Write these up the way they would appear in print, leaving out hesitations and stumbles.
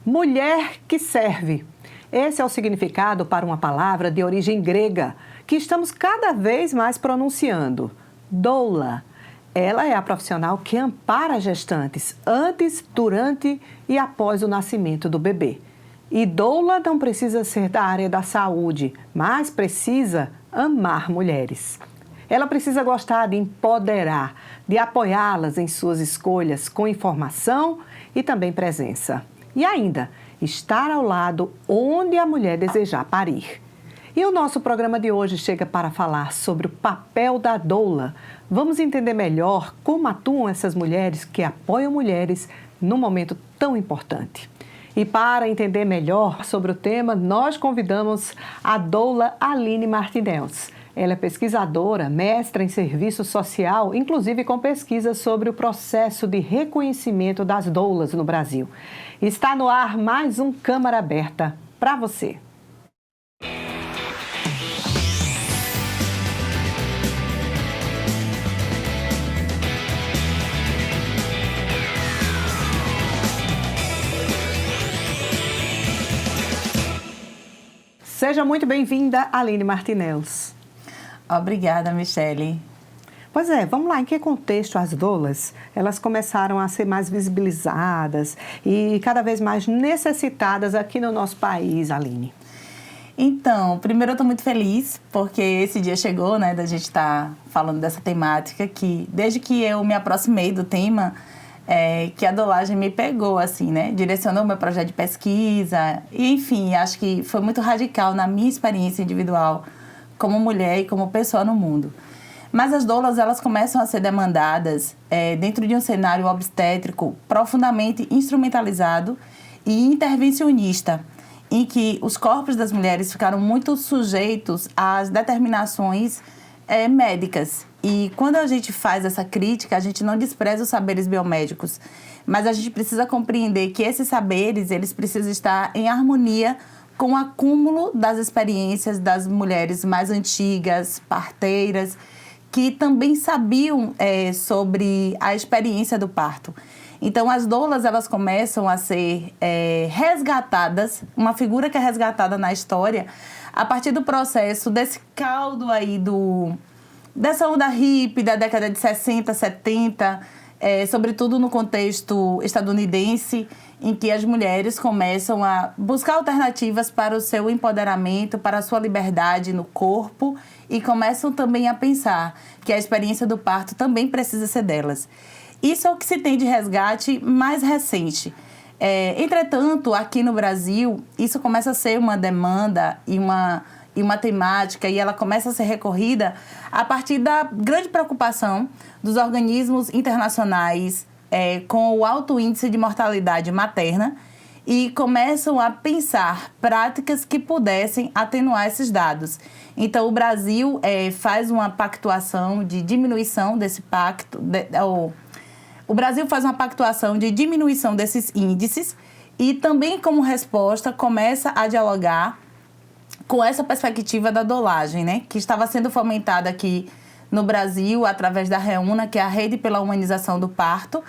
Mulher que serve. Esse é o significado para uma palavra de origem grega, que estamos cada vez mais pronunciando. Doula. Ela é a profissional que ampara gestantes antes, durante e após o nascimento do bebê. E doula não precisa ser da área da saúde, mas precisa amar mulheres. Ela precisa gostar de empoderar, de apoiá-las em suas escolhas com informação e também presença. E ainda, estar ao lado onde a mulher desejar parir. E o nosso programa de hoje chega para falar sobre o papel da doula. Vamos entender melhor como atuam essas mulheres que apoiam mulheres num momento tão importante. E para entender melhor sobre o tema, nós convidamos a doula Aline Martinez. Ela é pesquisadora, mestra em serviço social, inclusive com pesquisas sobre o processo de reconhecimento das doulas no Brasil. Está no ar mais um Câmara Aberta para você. Seja muito bem-vinda, Aline Martinez. Obrigada, Michele. Pois é, vamos lá, em que contexto as doulas, elas começaram a ser mais visibilizadas e cada vez mais necessitadas aqui no nosso país, Aline? Então, primeiro eu estou muito feliz porque esse dia chegou, né, da gente estar falando dessa temática que, desde que eu me aproximei do tema, que a doulagem me pegou, assim, né, direcionou meu projeto de pesquisa e, enfim, acho que foi muito radical na minha experiência individual como mulher e como pessoa no mundo. Mas as doulas, elas começam a ser demandadas dentro de um cenário obstétrico profundamente instrumentalizado e intervencionista, em que os corpos das mulheres ficaram muito sujeitos às determinações médicas. E quando a gente faz essa crítica, a gente não despreza os saberes biomédicos, mas a gente precisa compreender que esses saberes, eles precisam estar em harmonia com o acúmulo das experiências das mulheres mais antigas, parteiras, que também sabiam sobre a experiência do parto. Então, as doulas, elas começam a ser resgatadas, uma figura que é resgatada na história, a partir do processo desse caldo aí dessa onda hippie da década de 60, 70, sobretudo no contexto estadunidense, em que as mulheres começam a buscar alternativas para o seu empoderamento, para a sua liberdade no corpo e começam também a pensar que a experiência do parto também precisa ser delas. Isso é o que se tem de resgate mais recente. Entretanto, aqui no Brasil, isso começa a ser uma demanda e uma temática, e ela começa a ser recorrida a partir da grande preocupação dos organismos internacionais com o alto índice de mortalidade materna e começam a pensar práticas que pudessem atenuar esses dados. Então, o Brasil faz uma pactuação de diminuição desse pacto, o Brasil faz uma pactuação de diminuição desses índices e também, como resposta, começa a dialogar com essa perspectiva da doulagem, né, que estava sendo fomentada aqui no Brasil através da REUNA, que é a Rede pela Humanização do Parto.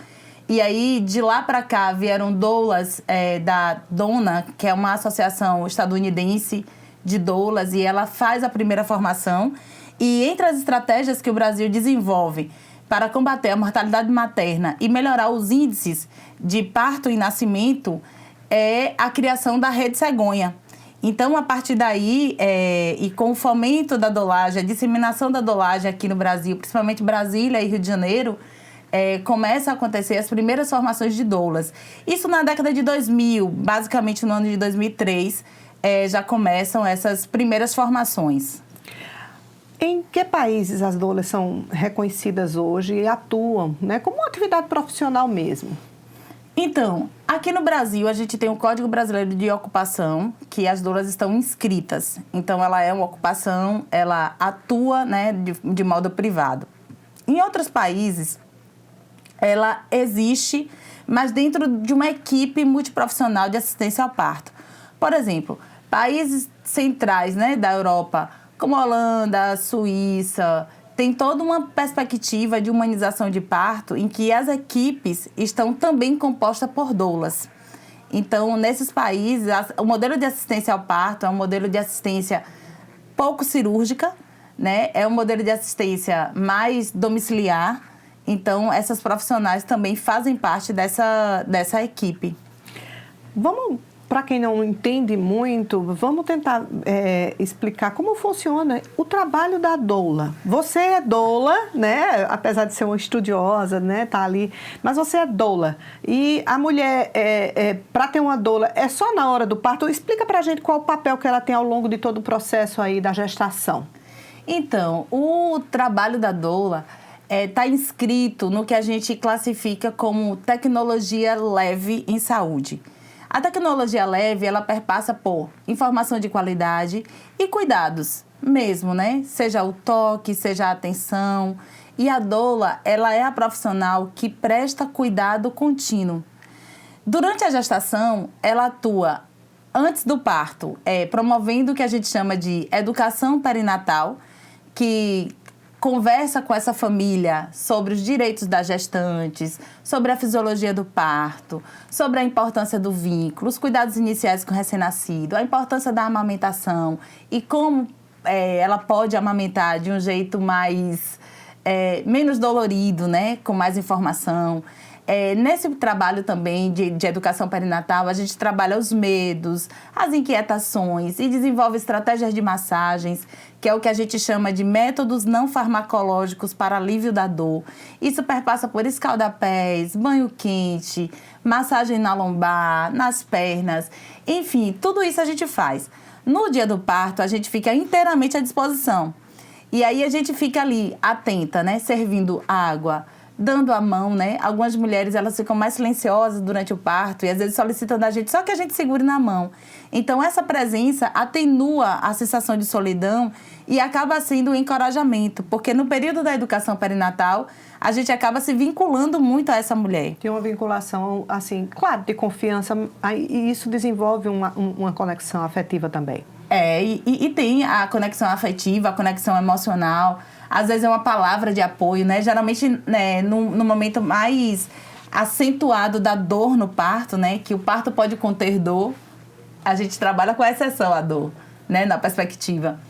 E aí, de lá para cá, vieram doulas da DONA, que é uma associação estadunidense de doulas, e ela faz a primeira formação. E entre as estratégias que o Brasil desenvolve para combater a mortalidade materna e melhorar os índices de parto e nascimento é a criação da Rede Cegonha. Então, a partir daí, e com o fomento da doulagem, a disseminação da doulagem aqui no Brasil, principalmente Brasília e Rio de Janeiro, começa a acontecer as primeiras formações de doulas. Isso na década de 2000, basicamente no ano de 2003, já começam essas primeiras formações. Em que países as doulas são reconhecidas hoje e atuam, né, como uma atividade profissional mesmo? Então, aqui no Brasil, a gente tem o Código Brasileiro de Ocupação, que as doulas estão inscritas. Então, ela é uma ocupação, ela atua, né, de modo privado. Em outros países, ela existe, mas dentro de uma equipe multiprofissional de assistência ao parto. Por exemplo, países centrais, né, da Europa, como a Holanda, a Suíça, tem toda uma perspectiva de humanização de parto em que as equipes estão também compostas por doulas. Então, nesses países, o modelo de assistência ao parto é um modelo de assistência pouco cirúrgica, né? É um modelo de assistência mais domiciliar. Então, essas profissionais também fazem parte dessa equipe. Vamos, para quem não entende muito, vamos tentar explicar como funciona o trabalho da doula. Você é doula, né? Apesar de ser uma estudiosa, né? Tá ali, mas você é doula. E a mulher, para ter uma doula, é só na hora do parto? Explica para a gente qual o papel que ela tem ao longo de todo o processo aí da gestação. Então, o trabalho da doula está inscrito no que a gente classifica como tecnologia leve em saúde. A tecnologia leve, ela perpassa por informação de qualidade e cuidados mesmo, né? Seja o toque, seja a atenção. E a doula, ela é a profissional que presta cuidado contínuo. Durante a gestação, ela atua antes do parto, promovendo o que a gente chama de educação perinatal, que conversa com essa família sobre os direitos das gestantes, sobre a fisiologia do parto, sobre a importância do vínculo, os cuidados iniciais com o recém-nascido, a importância da amamentação e como ela pode amamentar de um jeito menos dolorido, né? Com mais informação. Nesse trabalho também de educação perinatal, a gente trabalha os medos, as inquietações e desenvolve estratégias de massagens, que é o que a gente chama de métodos não farmacológicos para alívio da dor. Isso perpassa por escaldapés, banho quente, massagem na lombar, nas pernas, enfim, tudo isso a gente faz. No dia do parto, a gente fica inteiramente à disposição. E aí a gente fica ali atenta, né, servindo água, dando a mão, né? Algumas mulheres, elas ficam mais silenciosas durante o parto e às vezes solicitam da gente só que a gente segure na mão. Então, essa presença atenua a sensação de solidão e acaba sendo um encorajamento, porque no período da educação perinatal, a gente acaba se vinculando muito a essa mulher. Tem uma vinculação, assim, claro, de confiança, e isso desenvolve uma conexão afetiva também. E tem a conexão afetiva, a conexão emocional. Às vezes é uma palavra de apoio, né? Geralmente, né, no momento mais acentuado da dor no parto, né? Que o parto pode conter dor. A gente trabalha com exceção à dor, né? Na perspectiva.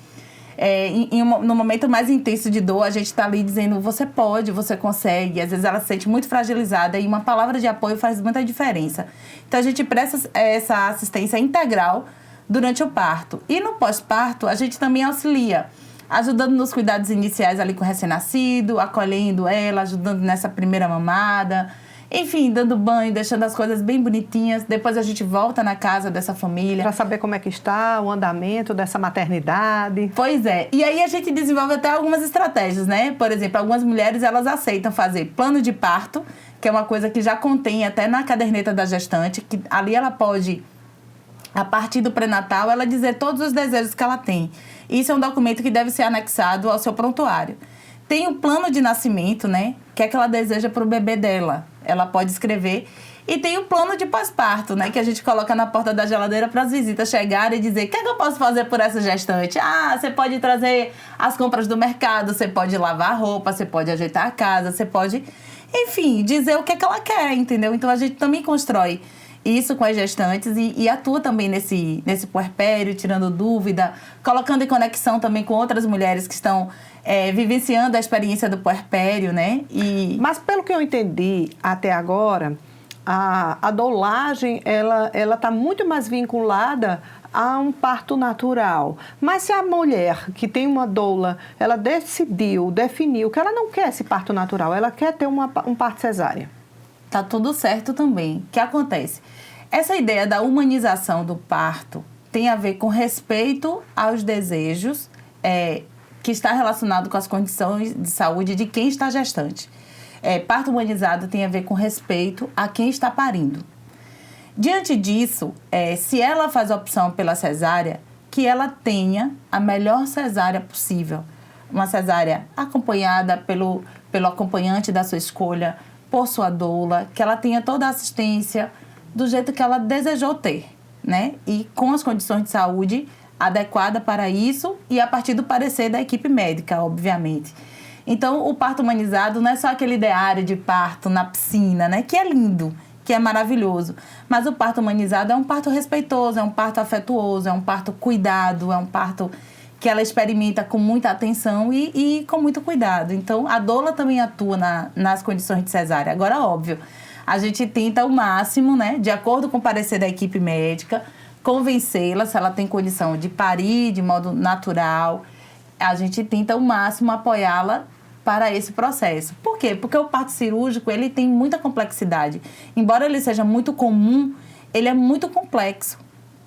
No momento mais intenso de dor, a gente está ali dizendo, você pode, você consegue. Às vezes ela se sente muito fragilizada e uma palavra de apoio faz muita diferença. Então, a gente presta essa assistência integral durante o parto. E no pós-parto, a gente também auxilia, ajudando nos cuidados iniciais ali com o recém-nascido, acolhendo ela, ajudando nessa primeira mamada, enfim, dando banho, deixando as coisas bem bonitinhas. Depois a gente volta na casa dessa família. Para saber como é que está o andamento dessa maternidade. Pois é. E aí a gente desenvolve até algumas estratégias, né? Por exemplo, algumas mulheres, elas aceitam fazer plano de parto, que é uma coisa que já contém até na caderneta da gestante, que ali ela pode, a partir do pré-natal, ela dizer todos os desejos que ela tem. Isso é um documento que deve ser anexado ao seu prontuário. Tem o plano de nascimento, né? Que é que ela deseja para o bebê dela. Ela pode escrever. E tem o plano de pós-parto, né? Que a gente coloca na porta da geladeira para as visitas chegarem e dizer: o que é que eu posso fazer por essa gestante? Você pode trazer as compras do mercado, você pode lavar a roupa, você pode ajeitar a casa, você pode, enfim, dizer o que é que ela quer, entendeu? Então a gente também constrói isso com as gestantes e atua também nesse puerpério, tirando dúvida, colocando em conexão também com outras mulheres que estão vivenciando a experiência do puerpério, né? Mas pelo que eu entendi até agora, a doulagem, ela está muito mais vinculada a um parto natural. Mas se a mulher que tem uma doula, ela definiu que ela não quer esse parto natural, ela quer ter um parto cesárea. Tá tudo certo também. O que acontece? Essa ideia da humanização do parto tem a ver com respeito aos desejos que está relacionado com as condições de saúde de quem está gestante. Parto humanizado tem a ver com respeito a quem está parindo. Diante disso, se ela faz a opção pela cesárea, que ela tenha a melhor cesárea possível. Uma cesárea acompanhada pelo acompanhante da sua escolha, por sua doula, que ela tenha toda a assistência do jeito que ela desejou ter, né? E com as condições de saúde adequada para isso e a partir do parecer da equipe médica, obviamente. Então, o parto humanizado não é só aquele ideário de parto na piscina, né? Que é lindo, que é maravilhoso. Mas o parto humanizado é um parto respeitoso, é um parto afetuoso, é um parto cuidado, é um parto que ela experimenta com muita atenção e com muito cuidado. Então, a doula também atua nas condições de cesárea. Agora, óbvio, a gente tenta o máximo, né, de acordo com o parecer da equipe médica, convencê-la se ela tem condição de parir de modo natural. A gente tenta o máximo apoiá-la para esse processo. Por quê? Porque o parto cirúrgico, ele tem muita complexidade. Embora ele seja muito comum, ele é muito complexo.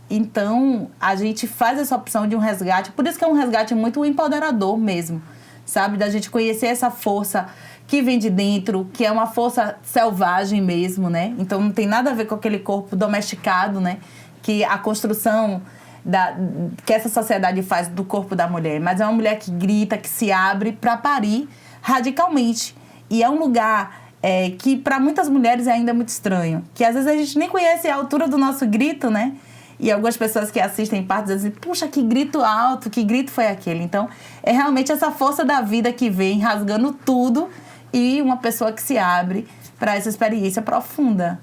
Então, a gente faz essa opção de um resgate, por isso que é um resgate muito empoderador mesmo, sabe? Da gente conhecer essa força que vem de dentro, que é uma força selvagem mesmo, né? Então, não tem nada a ver com aquele corpo domesticado, né? Que a construção que essa sociedade faz do corpo da mulher. Mas é uma mulher que grita, que se abre para parir radicalmente. E é um lugar que, para muitas mulheres, é ainda muito estranho. Que, às vezes, a gente nem conhece a altura do nosso grito, né? E algumas pessoas que assistem partos dizem, puxa, que grito alto, que grito foi aquele? Então, é realmente essa força da vida que vem rasgando tudo e uma pessoa que se abre para essa experiência profunda.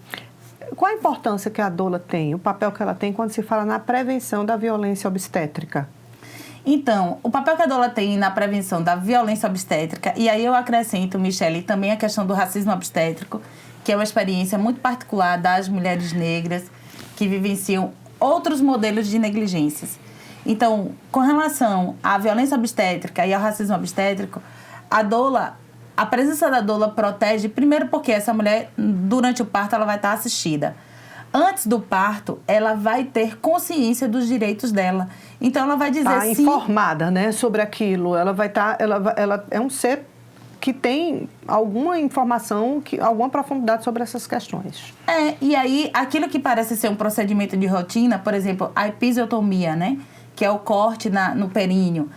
Qual a importância que a doula tem, o papel que ela tem quando se fala na prevenção da violência obstétrica? Então, o papel que a doula tem na prevenção da violência obstétrica, e aí eu acrescento, Michele, também a questão do racismo obstétrico, que é uma experiência muito particular das mulheres negras que vivenciam outros modelos de negligências. Então, com relação à violência obstétrica e ao racismo obstétrico, a presença da doula protege, primeiro porque essa mulher, durante o parto, ela vai estar assistida. Antes do parto, ela vai ter consciência dos direitos dela. Então, ela vai dizer sim... informada, né, sobre aquilo. Ela vai estar... Ela é um ser que tem alguma informação, alguma profundidade sobre essas questões. E aí, aquilo que parece ser um procedimento de rotina, por exemplo, a episiotomia, né? Que é o corte no períneo.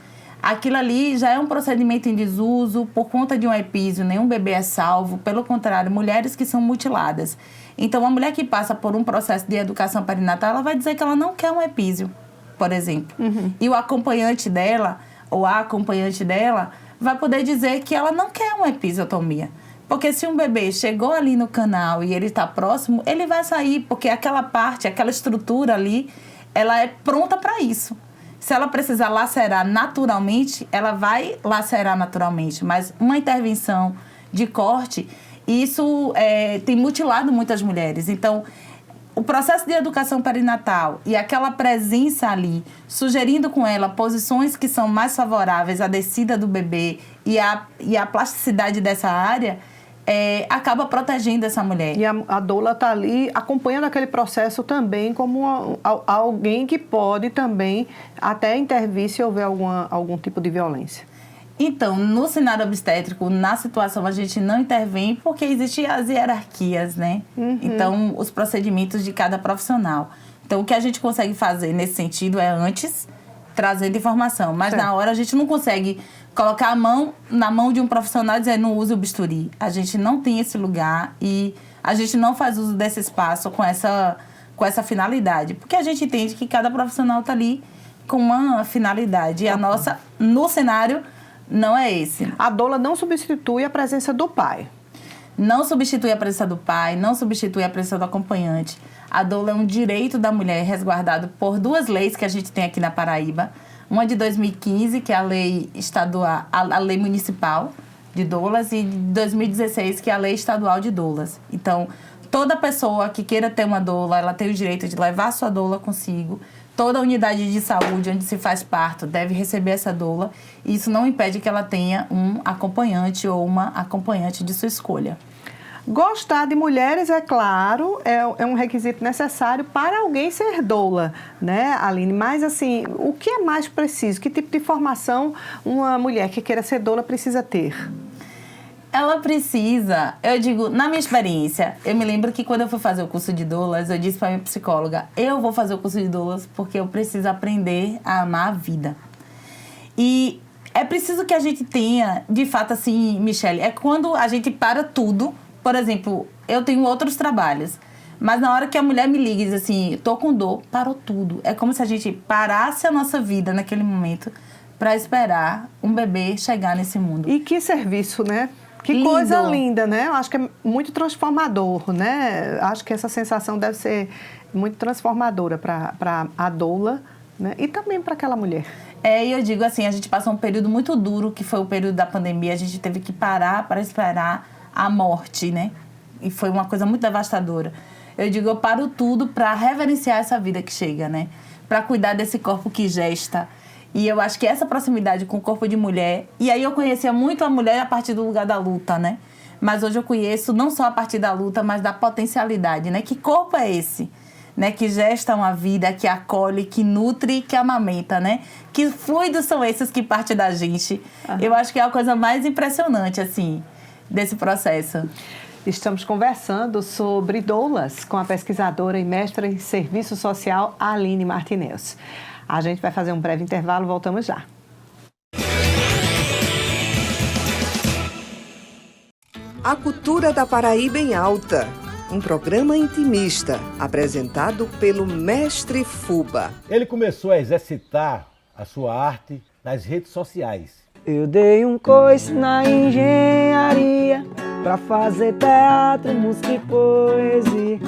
Aquilo ali já é um procedimento em desuso por conta de um epísio, nenhum bebê é salvo. Pelo contrário, mulheres que são mutiladas. Então, a mulher que passa por um processo de educação perinatal, ela vai dizer que ela não quer um epísio, por exemplo. Uhum. E o acompanhante dela, ou a acompanhante dela, vai poder dizer que ela não quer uma episiotomia. Porque se um bebê chegou ali no canal e ele está próximo, ele vai sair, porque aquela parte, aquela estrutura ali, ela é pronta para isso. Se ela precisar lacerar naturalmente, ela vai lacerar naturalmente. Mas uma intervenção de corte, isso tem mutilado muitas mulheres. Então, o processo de educação perinatal e aquela presença ali, sugerindo com ela posições que são mais favoráveis à descida do bebê e à plasticidade dessa área, acaba protegendo essa mulher. E a doula está ali acompanhando aquele processo também como alguém que pode também até intervir se houver algum tipo de violência. Então, no cenário obstétrico, na situação, a gente não intervém porque existem as hierarquias, né? Uhum. Então, os procedimentos de cada profissional. Então, o que a gente consegue fazer nesse sentido é antes trazendo informação. Mas na hora a gente não consegue colocar a mão na mão de um profissional e dizer não use o bisturi. A gente não tem esse lugar e a gente não faz uso desse espaço com essa finalidade. Porque a gente entende que cada profissional está ali com uma finalidade. E a nossa, no cenário... não é esse. A doula não substitui a presença do pai. Não substitui a presença do pai, não substitui a presença do acompanhante. A doula é um direito da mulher resguardado por 2 leis que a gente tem aqui na Paraíba. Uma de 2015, que é a lei estadual, a lei municipal de doulas, e de 2016, que é a lei estadual de doulas. Então, toda pessoa que queira ter uma doula, ela tem o direito de levar a sua doula consigo. Toda unidade de saúde onde se faz parto deve receber essa doula. E isso não impede que ela tenha um acompanhante ou uma acompanhante de sua escolha. Gostar de mulheres, é claro, é um requisito necessário para alguém ser doula, né, Aline? Mas, assim, o que é mais preciso? Que tipo de formação uma mulher que queira ser doula precisa ter? Ela precisa, eu digo, na minha experiência, eu me lembro que quando eu fui fazer o curso de doulas, eu disse para minha psicóloga, eu vou fazer o curso de doulas porque eu preciso aprender a amar a vida. E é preciso que a gente tenha, de fato, assim, Michele, é quando a gente para tudo. Por exemplo, eu tenho outros trabalhos, mas na hora que a mulher me liga e diz assim, tô com dor, parou tudo. É como se a gente parasse a nossa vida naquele momento para esperar um bebê chegar nesse mundo. E que serviço, né? Que lindo. coisa linda, né? Eu acho que é muito transformador, né? Acho que essa sensação deve ser muito transformadora para a doula, né? E também para aquela mulher. E eu digo assim, a gente passou um período muito duro, que foi o período da pandemia. A gente teve que parar para esperar a morte, né? E foi uma coisa muito devastadora. Eu digo, eu paro tudo para reverenciar essa vida que chega, né? Para cuidar desse corpo que gesta. E eu acho que essa proximidade com o corpo de mulher... E aí eu conhecia muito a mulher a partir do lugar da luta, né? Mas hoje eu conheço não só a partir da luta, mas da potencialidade, né? Que corpo é esse? Né? Que gesta uma vida, que acolhe, que nutre, que amamenta, né? Que fluidos são esses que partem da gente? Eu acho que é a coisa mais impressionante, assim, desse processo. Estamos conversando sobre doulas com a pesquisadora e mestra em serviço social Aline Martinez. A gente vai fazer um breve intervalo, voltamos já. A Cultura da Paraíba em Alta, um programa intimista apresentado pelo Mestre Fuba. Ele começou a exercitar a sua arte nas redes sociais. Eu dei um coice na engenharia pra fazer teatro, música e poesia.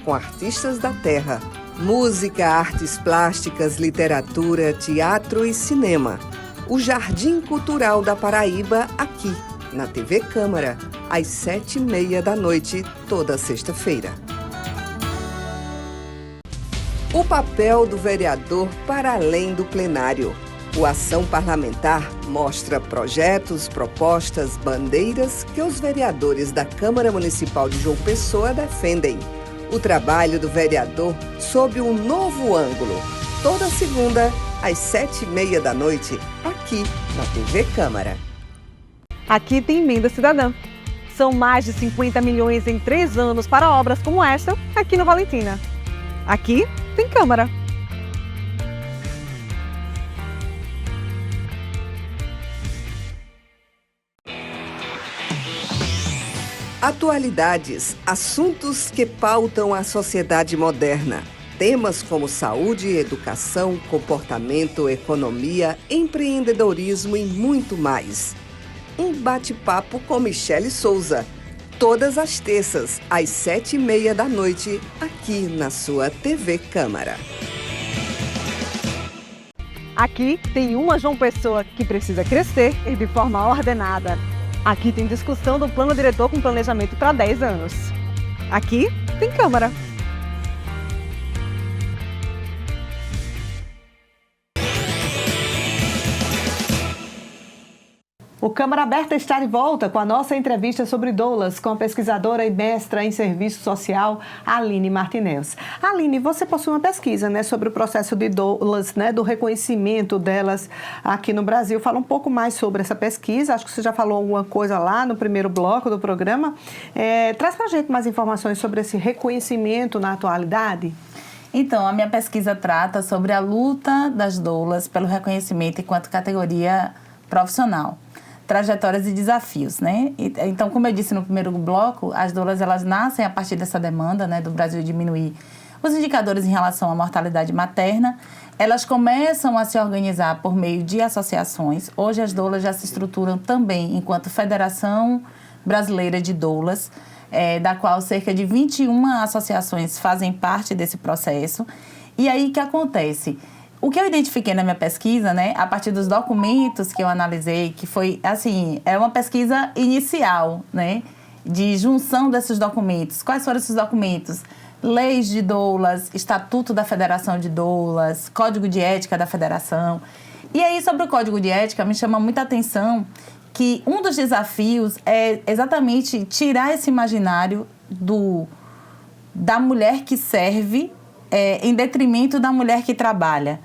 Com artistas da terra, música, artes plásticas, literatura, teatro e cinema. O Jardim Cultural da Paraíba aqui, na TV Câmara, às 7h30 da noite, toda sexta-feira. O papel do vereador para além do plenário. O Ação Parlamentar mostra projetos, propostas, bandeiras que os vereadores da Câmara Municipal de João Pessoa defendem. O trabalho do vereador sob um novo ângulo. Toda segunda, às 7h30 da noite, aqui na TV Câmara. Aqui tem Emenda Cidadã. São mais de 50 milhões em 3 anos para obras como esta aqui no Valentina. Aqui tem Câmara. Atualidades, assuntos que pautam a sociedade moderna. Temas como saúde, educação, comportamento, economia, empreendedorismo e muito mais. Um bate-papo com Michele Souza. Todas as terças, às 7h30 da noite, aqui na sua TV Câmara. Aqui tem uma João Pessoa que precisa crescer e de forma ordenada. Aqui tem discussão do plano diretor com planejamento para 10 anos. Aqui tem Câmara. O Câmara Aberta está de volta com a nossa entrevista sobre doulas com a pesquisadora e mestra em serviço social Aline Martinez. Aline, você possui uma pesquisa, né, sobre o processo de doulas, né, do reconhecimento delas aqui no Brasil. Fala um pouco mais sobre essa pesquisa. Acho que você já falou alguma coisa lá no primeiro bloco do programa. Traz para a gente mais informações sobre esse reconhecimento na atualidade. Então, a minha pesquisa trata sobre a luta das doulas pelo reconhecimento enquanto categoria profissional. Trajetórias e desafios, né? Então, como eu disse no primeiro bloco, as doulas, elas nascem a partir dessa demanda, né, do Brasil diminuir os indicadores em relação à mortalidade materna. Elas começam a se organizar por meio de associações. Hoje as doulas já se estruturam também enquanto Federação Brasileira de Doulas, da qual cerca de 21 associações fazem parte desse processo. E aí, o que acontece? O que eu identifiquei na minha pesquisa, né, a partir dos documentos que eu analisei, que foi, assim, é uma pesquisa inicial, né, de junção desses documentos. Quais foram esses documentos? Leis de doulas, Estatuto da Federação de Doulas, Código de Ética da Federação. E aí, sobre o Código de Ética, me chama muita atenção que um dos desafios é exatamente tirar esse imaginário da mulher que serve em detrimento da mulher que trabalha.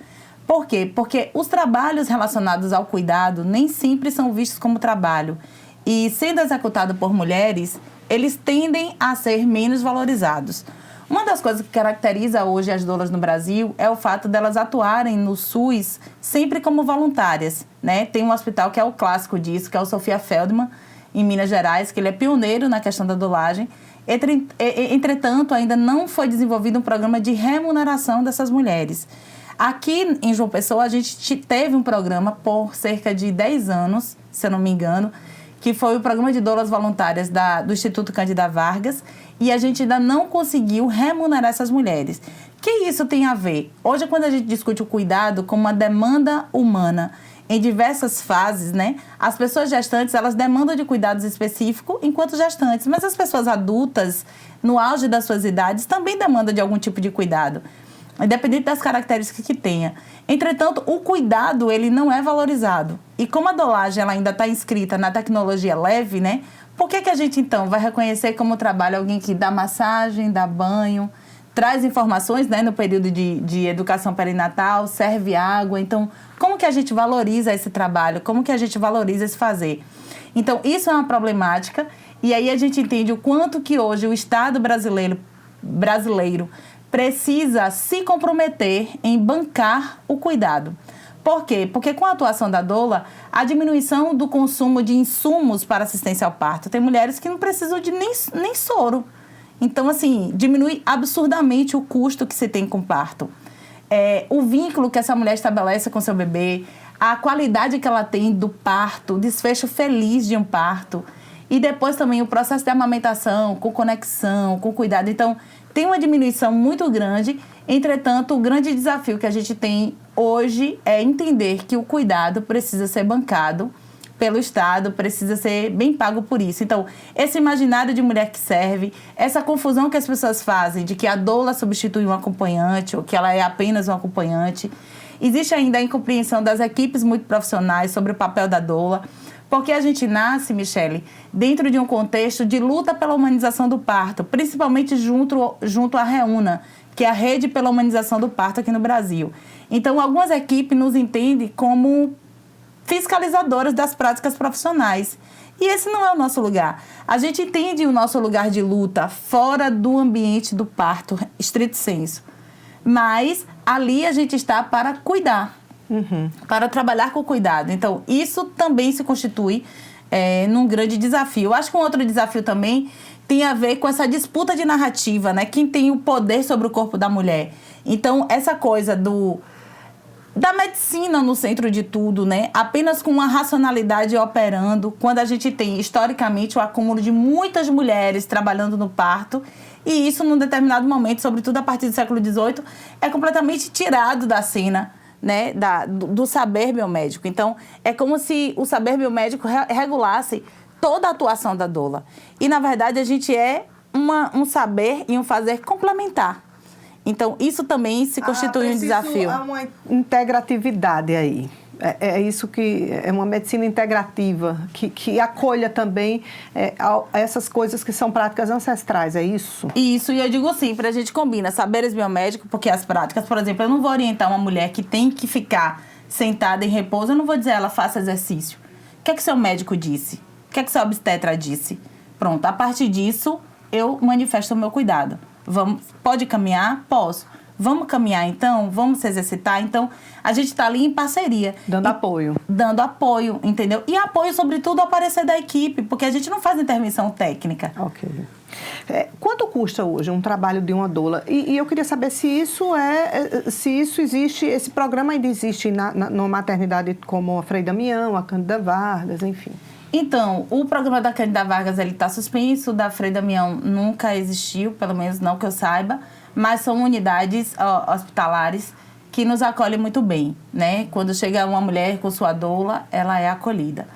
Por quê? Porque os trabalhos relacionados ao cuidado nem sempre são vistos como trabalho. E, sendo executado por mulheres, eles tendem a ser menos valorizados. Uma das coisas que caracteriza hoje as doulas no Brasil é o fato delas atuarem no SUS sempre como voluntárias, né? Tem um hospital que é o clássico disso, que é o Sofia Feldman, em Minas Gerais, que ele é pioneiro na questão da doulagem. Entretanto, ainda não foi desenvolvido um programa de remuneração dessas mulheres. Aqui em João Pessoa, a gente teve um programa por cerca de 10 anos, se eu não me engano, que foi o programa de doulas voluntárias do Instituto Cândida Vargas, e a gente ainda não conseguiu remunerar essas mulheres. O que isso tem a ver? Hoje, quando a gente discute o cuidado como uma demanda humana em diversas fases, né? As pessoas gestantes, elas demandam de cuidados específicos enquanto gestantes, mas as pessoas adultas, no auge das suas idades, também demandam de algum tipo de cuidado, independente das características que tenha. Entretanto, o cuidado, ele não é valorizado. E como a dolagem ela ainda está inscrita na tecnologia leve, né? Por que a gente, então, vai reconhecer como trabalho alguém que dá massagem, dá banho, traz informações, né, no período de educação perinatal, serve água? Então, como que a gente valoriza esse trabalho? Como que a gente valoriza esse fazer? Então, isso é uma problemática. E aí a gente entende o quanto que hoje o Estado brasileiro precisa se comprometer em bancar o cuidado. Por quê? Porque com a atuação da doula, a diminuição do consumo de insumos para assistência ao parto. Tem mulheres que não precisam de nem soro. Então, assim, diminui absurdamente o custo que se tem com o parto. O vínculo que essa mulher estabelece com seu bebê, a qualidade que ela tem do parto, o desfecho feliz de um parto. E depois também o processo de amamentação, com conexão, com cuidado. Então, tem uma diminuição muito grande. Entretanto, o grande desafio que a gente tem hoje é entender que o cuidado precisa ser bancado pelo Estado, precisa ser bem pago por isso. Então, esse imaginário de mulher que serve, essa confusão que as pessoas fazem de que a doula substitui um acompanhante ou que ela é apenas um acompanhante. Existe ainda a incompreensão das equipes muito profissionais sobre o papel da doula, porque a gente nasce, Michele, dentro de um contexto de luta pela humanização do parto, principalmente junto à REUNA, que é a Rede pela Humanização do Parto aqui no Brasil. Então, algumas equipes nos entendem como fiscalizadoras das práticas profissionais. E esse não é o nosso lugar. A gente entende o nosso lugar de luta fora do ambiente do parto, estrito sensu. Mas ali a gente está para cuidar. Para trabalhar com cuidado. Então, isso também se constitui num grande desafio. Eu acho que um outro desafio também tem a ver com essa disputa de narrativa, né? Quem tem o poder sobre o corpo da mulher. Então, essa coisa da medicina no centro de tudo, né? Apenas com uma racionalidade operando, quando a gente tem, historicamente, o acúmulo de muitas mulheres trabalhando no parto, e isso, num determinado momento, sobretudo a partir do século XVIII, é completamente tirado da cena, né, do saber biomédico. Então, é como se o saber biomédico regulasse toda a atuação da doula. E, na verdade, a gente é um saber e um fazer complementar. Então, isso também se constitui um desafio. Há uma integratividade aí. É isso que é uma medicina integrativa, que acolha também essas coisas que são práticas ancestrais, é isso? Isso, e eu digo sempre, a gente combina saberes biomédicos, porque as práticas, por exemplo, eu não vou orientar uma mulher que tem que ficar sentada em repouso, eu não vou dizer a ela faça exercício. O que é que seu médico disse? O que é que seu obstetra disse? Pronto, a partir disso, eu manifesto o meu cuidado. Pode caminhar? Posso. Vamos caminhar, então? Vamos se exercitar? Então, a gente está ali em parceria. Dando apoio. Dando apoio, entendeu? E apoio, sobretudo, ao parecer da equipe, porque a gente não faz intervenção técnica. Ok. Quanto custa hoje um trabalho de uma doula? E eu queria saber se isso existe, esse programa ainda existe numa maternidade como a Frei Damião, a Cândida Vargas, enfim. Então, o programa da Cândida Vargas está suspenso, da Frei Damião nunca existiu, pelo menos não que eu saiba, mas são unidades hospitalares que nos acolhem muito bem, né? Quando chega uma mulher com sua doula, ela é acolhida.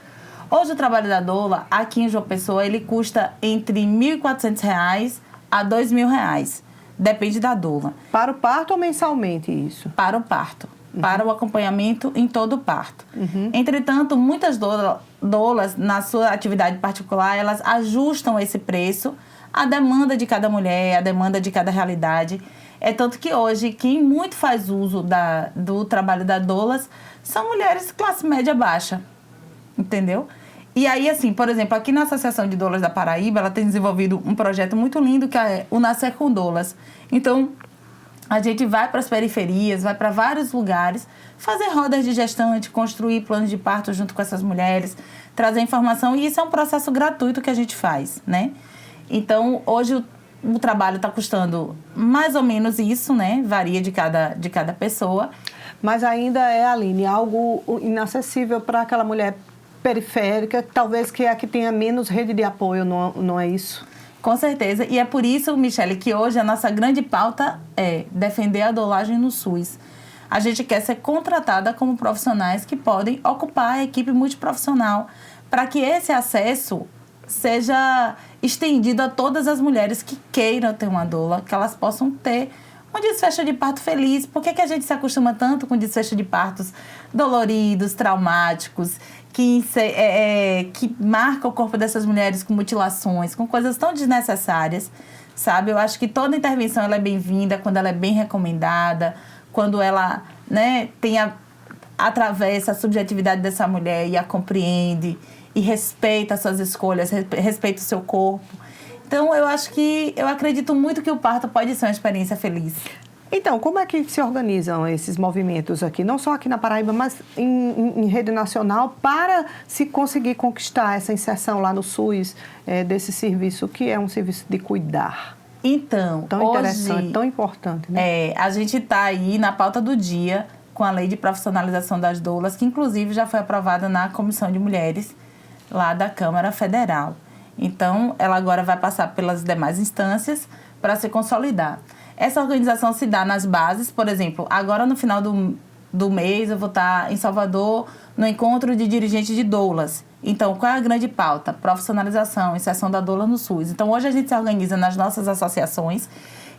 Hoje o trabalho da doula, aqui em João Pessoa, ele custa entre R$ 1.400 a R$ 2.000. Depende da doula. Para o parto ou mensalmente isso? Para o parto. Para o acompanhamento em todo o parto. Entretanto, muitas doulas, na sua atividade particular, elas ajustam esse preço à demanda de cada mulher, à demanda de cada realidade. É tanto que hoje, quem muito faz uso do trabalho da doulas são mulheres classe média baixa, entendeu? E aí, assim, por exemplo, aqui na Associação de Doulas da Paraíba, ela tem desenvolvido um projeto muito lindo que é o Nascer com Doulas. Então, a gente vai para as periferias, vai para vários lugares, fazer rodas de gestante, construir planos de parto junto com essas mulheres, trazer informação, e isso é um processo gratuito que a gente faz, né? Então, hoje o trabalho está custando mais ou menos isso, né? Varia de cada pessoa. Mas ainda é, Aline, algo inacessível para aquela mulher periférica, talvez que é a que tenha menos rede de apoio, não é isso? Com certeza. E é por isso, Michele, que hoje a nossa grande pauta é defender a dolagem no SUS. A gente quer ser contratada como profissionais que podem ocupar a equipe multiprofissional para que esse acesso seja estendido a todas as mulheres que queiram ter uma doula, que elas possam ter um desfecho de parto feliz. Por que a gente se acostuma tanto com desfecho de partos doloridos, traumáticos, que marca o corpo dessas mulheres com mutilações, com coisas tão desnecessárias, sabe? Eu acho que toda intervenção ela é bem-vinda quando ela é bem recomendada, quando ela, né, atravessa a subjetividade dessa mulher e a compreende e respeita as suas escolhas, respeita o seu corpo. Então, eu acredito muito que o parto pode ser uma experiência feliz. Então, como é que se organizam esses movimentos aqui, não só aqui na Paraíba, mas em rede nacional, para se conseguir conquistar essa inserção lá no SUS desse serviço, que é um serviço de cuidar? Então, tão interessante, tão importante, né? A gente está aí na pauta do dia com a Lei de Profissionalização das Doulas, que inclusive já foi aprovada na Comissão de Mulheres lá da Câmara Federal. Então, ela agora vai passar pelas demais instâncias para se consolidar. Essa organização se dá nas bases, por exemplo, agora no final do mês eu vou estar em Salvador no encontro de dirigentes de doulas. Então, qual é a grande pauta? Profissionalização, inserção da doula no SUS. Então, hoje a gente se organiza nas nossas associações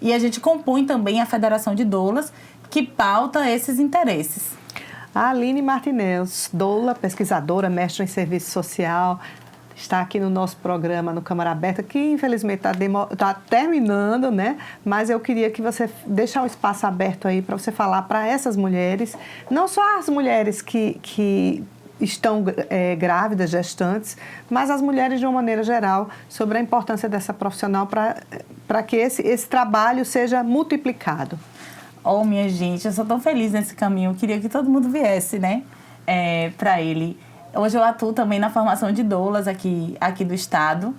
e a gente compõe também a Federação de Doulas, que pauta esses interesses. A Aline Martinez, doula, pesquisadora, mestre em serviço social, está aqui no nosso programa, no Câmara Aberta, que infelizmente está terminando, né? Mas eu queria que você deixar um espaço aberto aí para você falar para essas mulheres, não só as mulheres que estão grávidas, gestantes, mas as mulheres de uma maneira geral, sobre a importância dessa profissional para que esse trabalho seja multiplicado. Oh, minha gente, eu sou tão feliz nesse caminho, eu queria que todo mundo viesse, né, para ele. Hoje eu atuo também na formação de doulas aqui do estado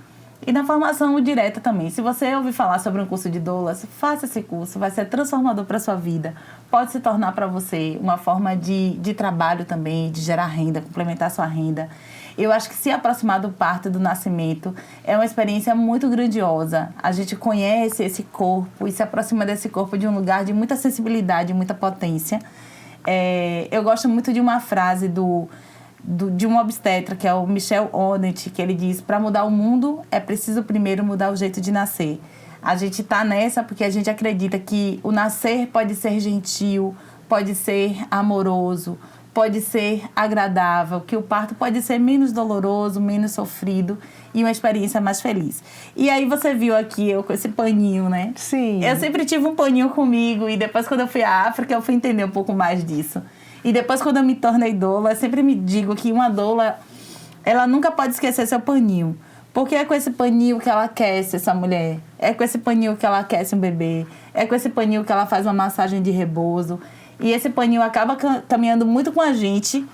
e na formação direta também. Se você ouvir falar sobre um curso de doulas, faça esse curso, vai ser transformador para a sua vida. Pode se tornar para você uma forma de trabalho também, de gerar renda, complementar a sua renda. Eu acho que se aproximar do parto e do nascimento é uma experiência muito grandiosa. A gente conhece esse corpo e se aproxima desse corpo de um lugar de muita sensibilidade, muita potência. Eu gosto muito de uma frase de um obstetra, que é o Michel Ondet, que ele diz: para mudar o mundo é preciso primeiro mudar o jeito de nascer. A gente está nessa porque a gente acredita que o nascer pode ser gentil, pode ser amoroso, pode ser agradável, que o parto pode ser menos doloroso, menos sofrido e uma experiência mais feliz. E aí você viu aqui eu com esse paninho, né? Sim. Eu sempre tive um paninho comigo e depois quando eu fui à África eu fui entender um pouco mais disso. E depois, quando eu me tornei doula, eu sempre me digo que uma doula, ela nunca pode esquecer seu paninho. Porque é com esse paninho que ela aquece essa mulher. É com esse paninho que ela aquece um bebê. É com esse paninho que ela faz uma massagem de repouso. E esse paninho acaba caminhando muito com a gente,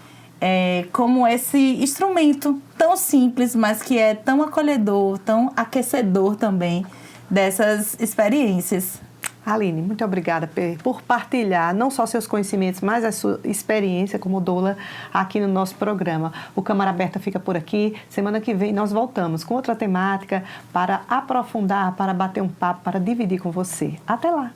como esse instrumento tão simples, mas que é tão acolhedor, tão aquecedor também dessas experiências. Aline, muito obrigada por partilhar não só seus conhecimentos, mas a sua experiência como doula aqui no nosso programa. O Câmara Aberta fica por aqui. Semana que vem nós voltamos com outra temática para aprofundar, para bater um papo, para dividir com você. Até lá!